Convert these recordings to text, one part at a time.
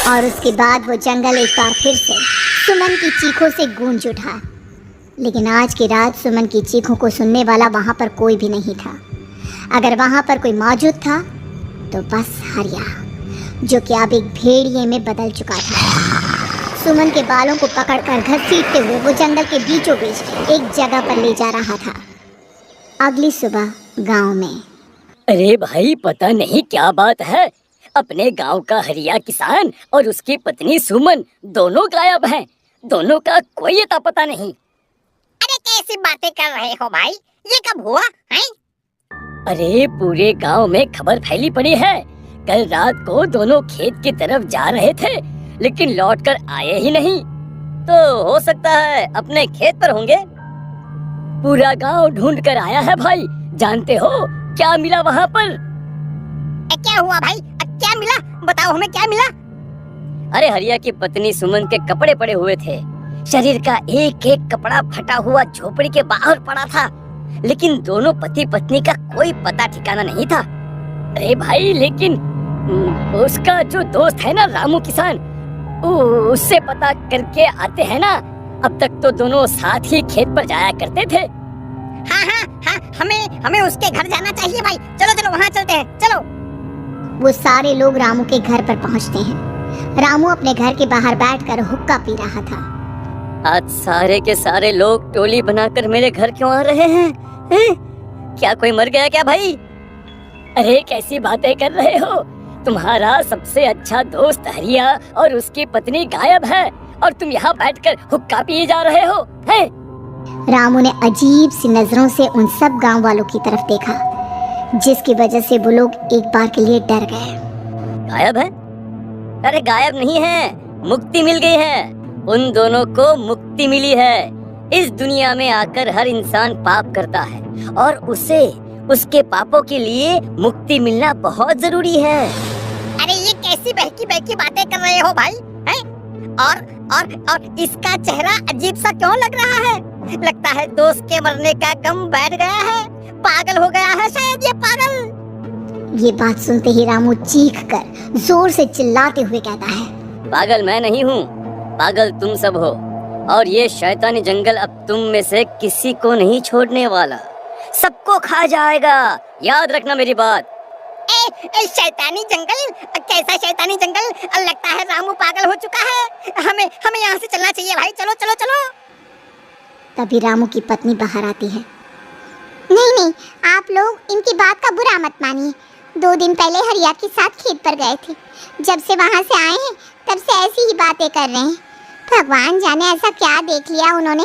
और उसके बाद वो जंगल एक बार फिर से सुमन की चीखों से गूंज उठा। लेकिन आज की रात सुमन की चीखों को सुनने वाला वहाँ पर कोई भी नहीं था। अगर वहाँ पर कोई मौजूद था तो बस हरिया, जो कि अब एक भेड़िए में बदल चुका था। सुमन के बालों को पकड़कर घसीटते हुए वो जंगल के बीचों बीच एक जगह पर ले जा रहा था। अगली सुबह गांव में। अरे भाई, पता नहीं क्या बात है, अपने गांव का हरिया किसान और उसकी पत्नी सुमन दोनों गायब हैं। दोनों का कोई अता पता नहीं। अरे कैसी बातें कर रहे हो भाई, ये कब हुआ है? अरे पूरे गांव में खबर फैली पड़ी है। कल रात को दोनों खेत की तरफ जा रहे थे, लेकिन लौट कर आए ही नहीं। तो हो सकता है अपने खेत पर होंगे। पूरा गांव ढूंढ कर आया है भाई। जानते हो क्या मिला वहाँ पर? क्या हुआ भाई, क्या मिला? बताओ हमें, क्या मिला? अरे हरिया की पत्नी सुमन के कपड़े पड़े हुए थे। शरीर का एक एक कपड़ा फटा हुआ झोपड़ी के बाहर पड़ा था, लेकिन दोनों पति पत्नी का कोई पता ठिकाना नहीं था। अरे भाई, लेकिन उसका जो दोस्त है ना रामू किसान, उससे पता करके आते हैं ना। अब तक तो दोनों साथ ही खेत पर जाया करते थे। हाँ हाँ हाँ, हमें उसके घर जाना चाहिए भाई। चलो चलो वहाँ चलते हैं, चलो। वो सारे लोग रामू के घर पर पहुंचते हैं। रामू अपने घर के बाहर बैठकर हुक्का पी रहा था। आज सारे के सारे लोग टोली बनाकर मेरे घर क्यों आ रहे हैं? क्या कोई मर गया क्या भाई? अरे कैसी बातें कर रहे हो? तुम्हारा सबसे अच्छा दोस्त हरिया और उसकी पत्नी गायब है और तुम यहाँ बैठकर हुक्का पिए जा रहे हो, हैं? रामू ने अजीब सी नजरों से उन सब गांव वालों की तरफ देखा, जिसकी वजह से वो लोग एक बार के लिए डर गए। गायब है? अरे गायब नहीं है, मुक्ति मिल गई है। उन दोनों को मुक्ति मिली है। इस दुनिया में आकर हर इंसान पाप करता है और उसे उसके पापों के लिए मुक्ति मिलना बहुत जरूरी है। अरे ये कैसी बहकी बहकी बातें कर रहे हो भाई, हैं? और इसका चेहरा अजीब सा क्यों लग रहा है? लगता है दोस्त के मरने का गम बैठ गया है। पागल हो गया है शायद ये पागल। ये बात सुनते ही रामू चीख कर जोर से चिल्लाते हुए कहता है, पागल मैं नहीं हूँ, पागल तुम सब हो। और ये शैतानी जंगल अब तुम में से किसी को नहीं छोड़ने वाला, सबको खा जाएगा। याद रखना मेरी बात। शैतानी जंगल? कैसा शैतानी जंगल? लगता है रामू पागल हो चुका है। हमें यहाँ से चलना चाहिए भाई, चलो चलो चलो। तभी रामू की पत्नी बाहर आती है। नहीं नहीं, आप लोग इनकी बात का बुरा मत मानिए। 2 दिन पहले हरिया के साथ खेत पर गए थे। जब से वहाँ से आए हैं तब से ऐसी ही बातें कर रहे हैं। भगवान जाने ऐसा क्या देख लिया उन्होंने,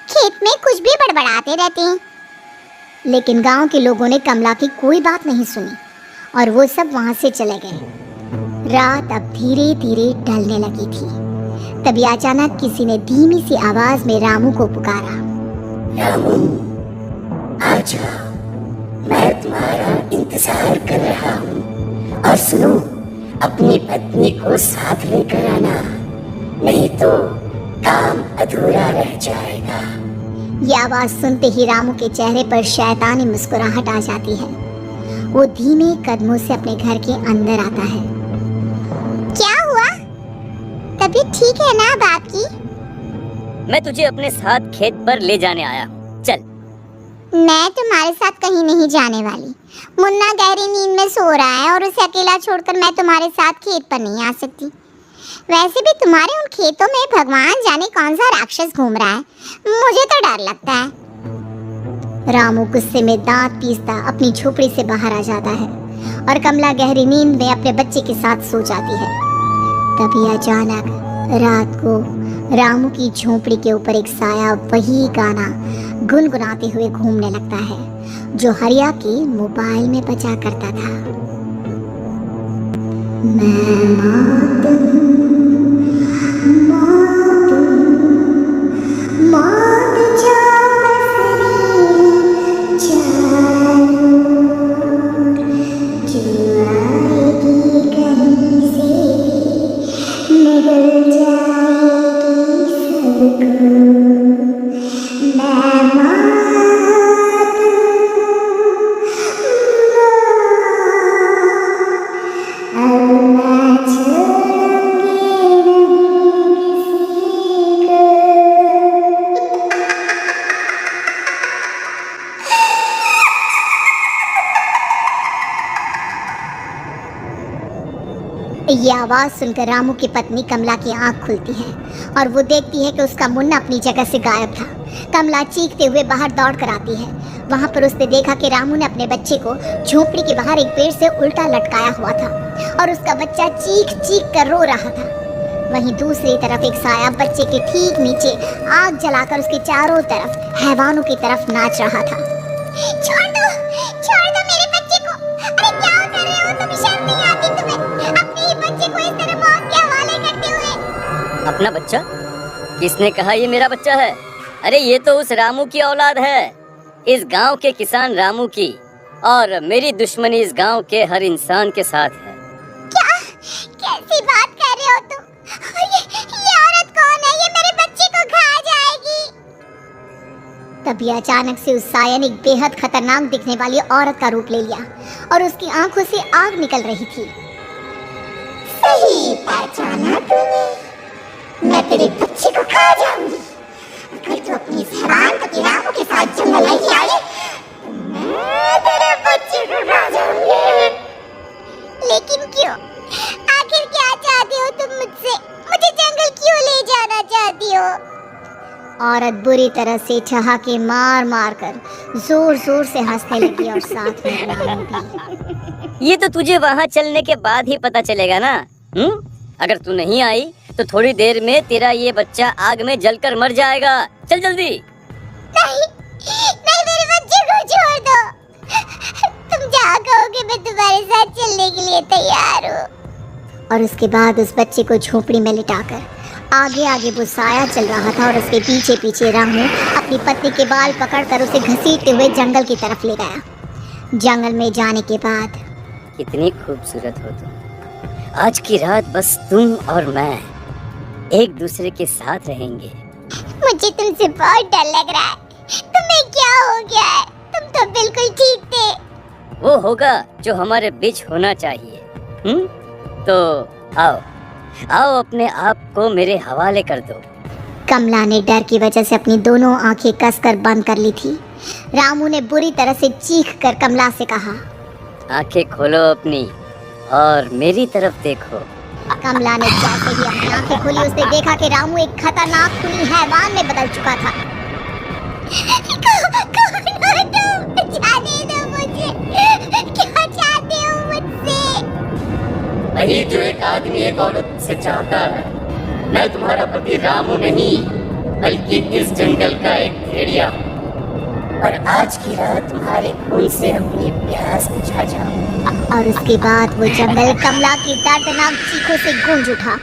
खेत में कुछ भी बड़बड़ाते रहते हैं। लेकिन गांव के लोगों ने कमला की कोई बात नहीं सुनी और वो सब वहाँ से चले गए। रात अब धीरे धीरे ढलने लगी थी। तभी अचानक किसी ने धीमी सी आवाज में रामू को पुकारा। रामू, आजा, मैं तुम्हारा इंतजार कर रहा हूँ। और सुनो, अपनी पत्नी को साथ लेकर आना, नहीं तो काम अधूरा रह जाएगा। ये आवाज सुनते ही रामू के चेहरे पर शैतानी मुस्कुराहट आ जाती है। वो धीमे कदमों से अपने घर के अंदर आता है। क्या हुआ? तबीयत ठीक है ना अब आपकी? मैं तुझे अपने साथ खेत पर ले जाने आया हूँ, चल। मैं तुम्हारे साथ कहीं नहीं जाने वाली। मुन्ना गहरी नींद में सो रहा है और उसे अकेला छोड़कर मैं तुम्हारे साथ खेत पर नहीं आ सकती। वैसे भी तुम्हारे उन खेतों में भगवान जाने कौन सा राक्षस घूम रहा है, मुझे तो डर लगता है। रामू गुस्से में दांत पीसता अपनी झोपड़ी से बाहर आ जाता है और कमला गहरी नींद में अपने बच्चे के साथ सो जाती है। तभी अचानक रात को रामू की झोपड़ी के ऊपर एक साया वही गाना गुनगुनाते हुए घूमने लगता है जो हरिया के मोबाइल में बजा करता था। मैं मौत ये आवाज़ सुनकर रामू की पत्नी कमला की आंख खुलती है और वो देखती है कि उसका मुन्ना अपनी जगह से गायब था। कमला चीखते हुए बाहर दौड़ कर आती है। वहाँ पर उसने देखा कि रामू ने अपने बच्चे को झोपड़ी के बाहर एक पेड़ से उल्टा लटकाया हुआ था और उसका बच्चा चीख चीख कर रो रहा था। वहीं दूसरी तरफ एक साया बच्चे के ठीक नीचे आग जलाकर उसके चारों तरफ हैवानों की तरफ नाच रहा था। छोड़ दो मेरे बच्चे को। अरे क्या कर रहे हो तुम? शर्म नहीं आती तुम्हें अपने ही बच्चे को इस तरह मौत के हवाले करते हुए? अपना बच्चा? किसने कहा ये मेरा बच्चा है? अरे ये तो उस रामू की औलाद है, इस गांव के किसान रामू की, और मेरी दुश्मनी इस गांव के हर इंसान के साथ है। क्या? कैसी बात कर रहे हो तुम? ये औरत कौन है? ये मेरे बच्चे को खा जाएगी। तभी अचानक से उस साया ने एक बेहद खतरनाक दिखने वाली औरत का रूप ले लिया और उसकी आंखों से आग निकल रही थी। सही पहचाना तूने, मैं तेरे बच्चे को खा जाऊंगी। अगर तू अपनी जबान को रामू के साथ जंगल नहीं आई, मैं तेरे बच्चे को खा जाऊंगी। लेकिन क्यों? आखिर क्या चाहती हो तुम मुझसे? मुझे जंगल क्यों ले जाना चाहती हो? औरत बुरी तरह से ठहाके मार मार कर जोर जोर से हंसने लगी और साथ में रामू भी। ये तो तुझे वहाँ चलने के बाद ही पता चलेगा ना। अगर तू नहीं आई तो थोड़ी देर में तेरा ये बच्चा आग में जलकर मर जाएगा। चल जल्दी। नहीं, मेरे बच्चे को छोड़ दो। तुम जहाँ कहोगे मैं तुम्हारे साथ चलने के लिए तैयार हूँ। और उसके बाद उस बच्चे को झोपड़ी में लिटाकर आगे आगे वो साया चल रहा था और उसके पीछे पीछे रामू अपनी पत्नी के बाल पकड़कर उसे घसीटते हुए जंगल की तरफ ले गया। जंगल में जाने के बाद, कितनी खूबसूरत हो तुम। आज की रात बस तुम और मैं एक दूसरे के साथ रहेंगे। मुझे तुमसे बहुत डर लग रहा है। तुम्हें क्या हो गया है? तुम तो बिल्कुल ठीक थे। वो होगा जो हमारे बीच होना चाहिए। तो आओ आओ अपने आप को मेरे हवाले कर दो। कमला ने डर की वजह से अपनी दोनों आंखें कसकर बंद कर ली थी। रामू ने बुरी तरह से चीख कर कमला से कहा, आंखें खोलो अपनी और मेरी तरफ देखो। कमला ने जैसे ही अपनी आंखें खोली उसने देखा कि रामू एक खतरनाक खूनी हैवान में बदल चुका था। कौन हो तुम? जाने दो मुझे। क्या चाहते हो मुझसे? वही जो एक आदमी एक औरत से चाहता है। मैं तुम्हारा पति रामू नहीं, बल्कि इस जंगल का एक भेड़िया हूँ, और आज की रात तुम्हारे खून से अपनी प्यास बुझा जाऊं। और उसके बाद वो जंगल कमला की दर्दनाक चीखों से गूंज उठा।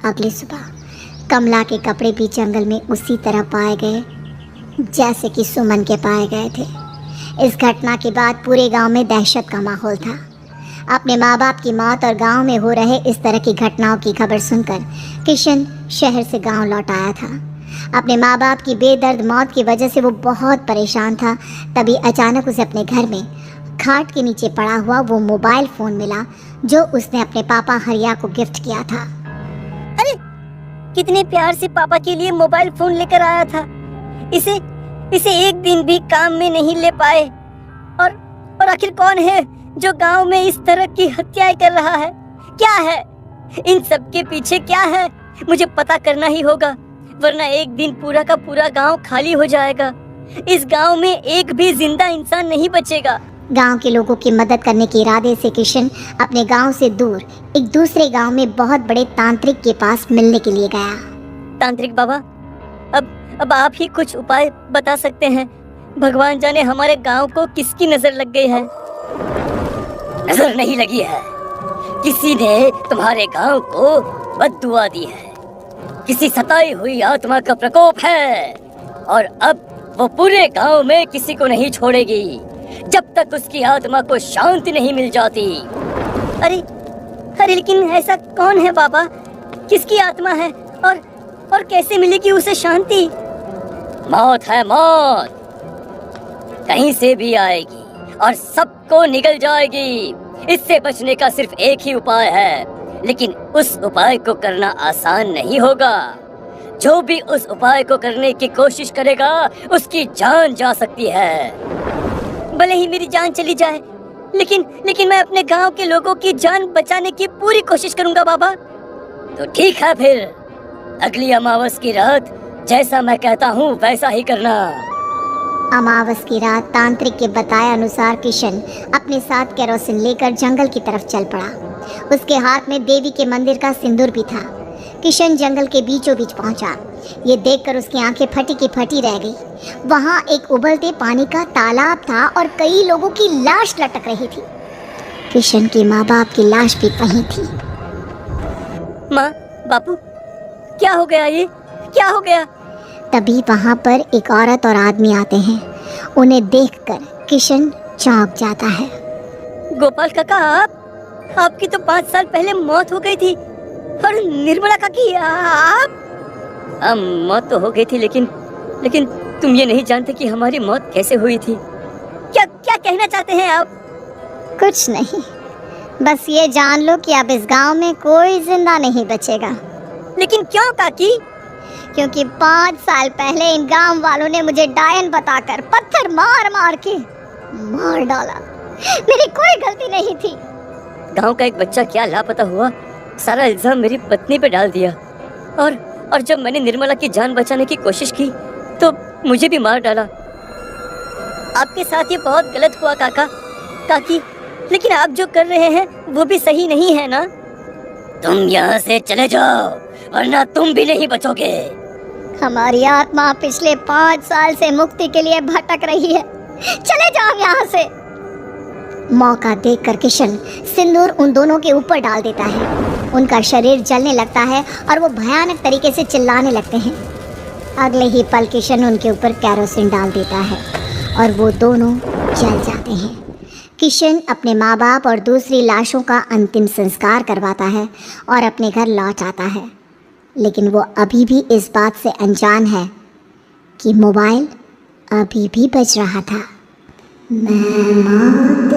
अगली सुबह कमला के कपड़े भी जंगल में उसी तरह पाए गए जैसे कि सुमन के पाए गए थे। इस घटना के बाद पूरे गांव में दहशत का माहौल था। अपने माँ बाप की मौत और गांव में हो रहे इस तरह की घटनाओं की खबर सुनकर किशन शहर से गांव लौट आया था। अपने माँ बाप की बेदर्द मौत की वजह से वो बहुत परेशान था। तभी अचानक उसे अपने घर में खाट के नीचे पड़ा हुआ वो मोबाइल फ़ोन मिला जो उसने अपने पापा हरिया को गिफ्ट किया था। अरे कितने प्यार से पापा के लिए मोबाइल फोन लेकर आया था। इसे एक दिन भी काम में नहीं ले पाए। और आखिर कौन है जो गांव में इस तरह की हत्याएं कर रहा है? क्या है इन सब के पीछे? क्या है? मुझे पता करना ही होगा, वरना एक दिन पूरा का पूरा गांव खाली हो जाएगा। इस गांव में एक भी जिंदा इंसान नहीं बचेगा। गांव के लोगों की मदद करने के इरादे से किशन अपने गांव से दूर एक दूसरे गांव में बहुत बड़े तांत्रिक के पास मिलने के लिए गया। तांत्रिक बाबा, अब आप ही कुछ उपाय बता सकते हैं। भगवान जाने हमारे गांव को किसकी नजर लग गई है। नजर नहीं लगी है, किसी ने तुम्हारे गांव को बद्दुआ दी है। किसी सताई हुई आत्मा का प्रकोप है, और अब वो पूरे गांव में किसी को नहीं छोड़ेगी जब तक उसकी आत्मा को शांति नहीं मिल जाती। अरे लेकिन ऐसा कौन है बाबा? किसकी आत्मा है और कैसे मिलेगी उसे शांति? मौत है, मौत कहीं से भी आएगी और सबको निगल जाएगी। इससे बचने का सिर्फ एक ही उपाय है, लेकिन उस उपाय को करना आसान नहीं होगा। जो भी उस उपाय को करने की कोशिश करेगा उसकी जान जा सकती है। भले ही मेरी जान चली जाए, लेकिन मैं अपने गांव के लोगों की जान बचाने की पूरी कोशिश करूंगा बाबा। तो ठीक है फिर, अगली अमावस की रात जैसा मैं कहता हूँ वैसा ही करना। अमावस की रात तांत्रिक के बताए अनुसार किशन अपने साथ केरोसिन लेकर जंगल की तरफ चल पड़ा। उसके हाथ में देवी के मंदिर का सिंदूर भी था। किशन जंगल के बीचों बीच पहुंचा। ये देखकर उसकी आंखें फटी की फटी रह गई। वहां एक उबलते पानी का तालाब था और कई लोगों की लाश लटक रही थी। किशन के माँ बाप की लाश भी वहीं थी। माँ, बापू, क्या हो गया? ये क्या हो गया? तभी वहां पर एक औरत और आदमी आते हैं। उन्हें देखकर किशन चौंक जाता है। गोपाल काका, आपकी तो 5 साल पहले मौत हो गई थी। और निर्मला काकी, आप? मौत तो हो गई थी, लेकिन तुम ये नहीं जानते कि हमारी मौत कैसे हुई थी। क्या कहना चाहते हैं आप? कुछ नहीं, बस ये जान लो कि अब इस गांव में कोई जिंदा नहीं बचेगा। लेकिन क्यों काकी? क्योंकि 5 साल पहले इन गांव वालों ने मुझे डायन बताकर पत्थर मार मार के मार डाला। मेरी कोई गलती नहीं थी। गांव का एक बच्चा क्या लापता हुआ, सारा इल्जाम मेरी पत्नी पे डाल दिया। और जब मैंने निर्मला की जान बचाने की कोशिश की तो मुझे भी मार डाला। आपके साथ ये बहुत गलत हुआ काकी, लेकिन आप जो कर रहे हैं वो भी सही नहीं है ना। तुम यहाँ से चले जाओ वरना तुम भी नहीं बचोगे। हमारी आत्मा पिछले 5 साल से मुक्ति के लिए भटक रही है। चले जाओ यहाँ से। मौका देखकर किशन सिंदूर उन दोनों के ऊपर डाल देता है। उनका शरीर जलने लगता है और वो भयानक तरीके से चिल्लाने लगते हैं। अगले ही पल किशन उनके ऊपर केरोसिन डाल देता है और वो दोनों जल जाते हैं। किशन अपने माँ बाप और दूसरी लाशों का अंतिम संस्कार करवाता है और अपने घर लौट आता है। लेकिन वो अभी भी इस बात से अनजान है कि मोबाइल अभी भी बज रहा था। मैं मौत